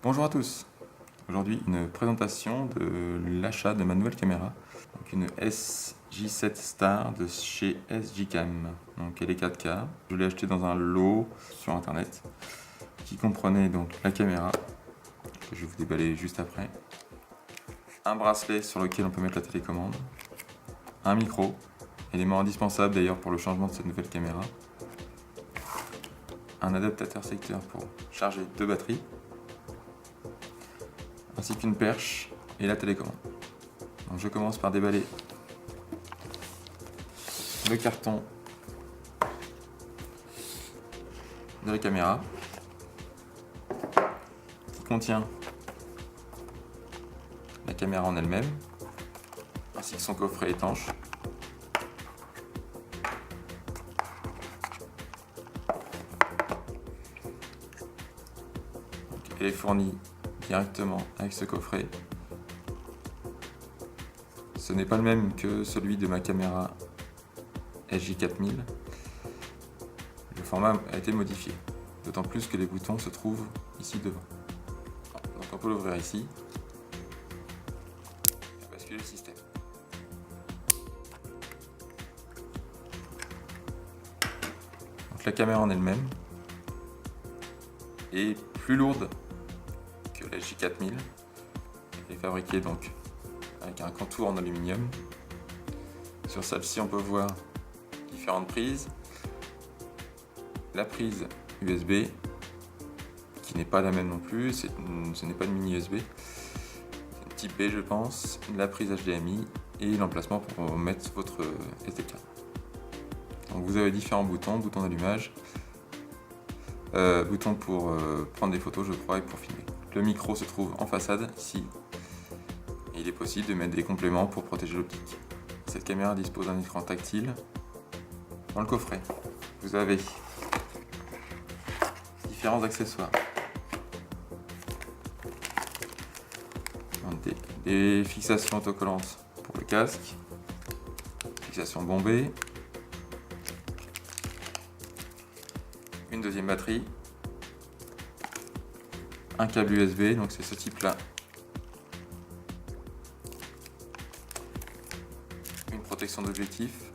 Bonjour à tous. Aujourd'hui, une présentation de l'achat de ma nouvelle caméra, donc une SJ7 Star de chez SJCam. Donc elle est 4K. Je l'ai achetée dans un lot sur internet qui comprenait donc la caméra que je vais vous déballer juste après, un bracelet sur lequel on peut mettre la télécommande, un micro, élément indispensable d'ailleurs pour le changement de cette nouvelle caméra, un adaptateur secteur pour charger deux batteries, ainsi qu'une perche et la télécommande. Donc je commence par déballer le carton de la caméra qui contient la caméra en elle-même ainsi que son coffret étanche. Donc, elle est fournie directement avec ce coffret. Ce n'est pas le même que celui de ma caméra SJ4000. Le format a été modifié, d'autant plus que les boutons se trouvent ici devant. Donc on peut l'ouvrir ici et basculer le système. Donc la caméra en elle-même est plus lourde que la SJ4000. Elle est fabriquée donc avec un contour en aluminium. Sur celle-ci, on peut voir différentes prises. La prise USB, qui n'est pas la même non plus, ce n'est pas une mini USB, c'est une type B je pense, la prise HDMI et l'emplacement pour mettre votre SD card. Donc vous avez différents boutons, bouton d'allumage, bouton pour prendre des photos je crois et pour filmer. Le micro se trouve en façade ici. Et il est possible de mettre des compléments pour protéger l'optique. Cette caméra dispose d'un écran tactile. Dans le coffret, vous avez différents accessoires. Des fixations autocollantes pour le casque, fixation bombée, une deuxième batterie, un câble USB, donc c'est ce type là, une protection d'objectif,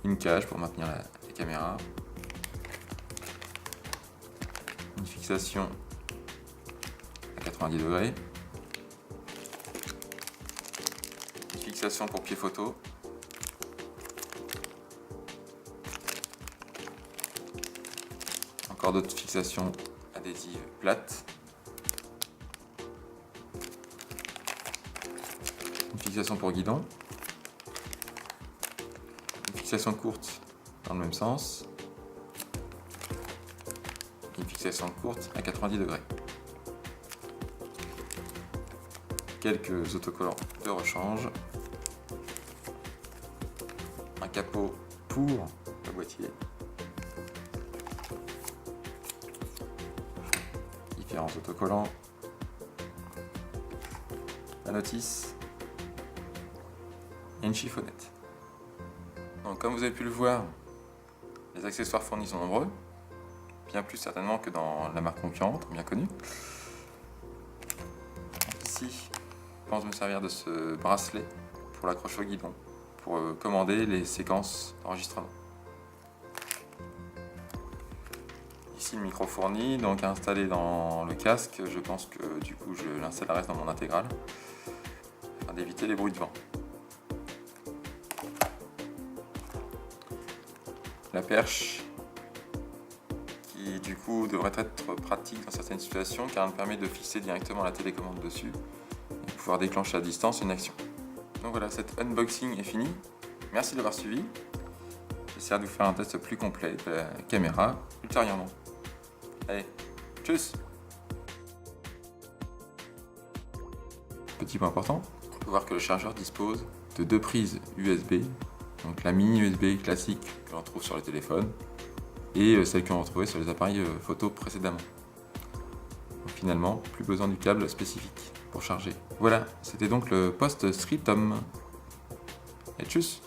une cage pour maintenir la caméra, une fixation à 90 degrés, une fixation pour pied photo, encore d'autres fixations adhésives plates, une fixation pour guidon, une fixation courte dans le même sens, une fixation courte à 90 degrés, quelques autocollants de rechange, un capot pour le boîtier, différents autocollants, la notice et une chiffonnette. Donc comme vous avez pu le voir, les accessoires fournis sont nombreux, bien plus certainement que dans la marque concurrente, bien connue. Ici, je pense me servir de ce bracelet pour l'accrocher au guidon, pour commander les séquences d'enregistrement. Ici le micro fourni, donc installé dans le casque, je pense que du coup je l'installerai dans mon intégrale, afin d'éviter les bruits de vent. La perche, qui du coup devrait être pratique dans certaines situations car elle permet de fixer directement la télécommande dessus et pouvoir déclencher à distance une action. Donc voilà, cet unboxing est fini. Merci d'avoir suivi. J'essaierai de vous faire un test plus complet de la caméra ultérieurement. Allez, tchuss! Petit point important, on peut voir que le chargeur dispose de deux prises USB, donc la mini USB classique que l'on trouve sur les téléphones et celle qu'on retrouvait sur les appareils photo précédemment. Donc finalement, plus besoin du câble spécifique pour charger. Voilà, c'était donc le post-scriptum. Et tchuss!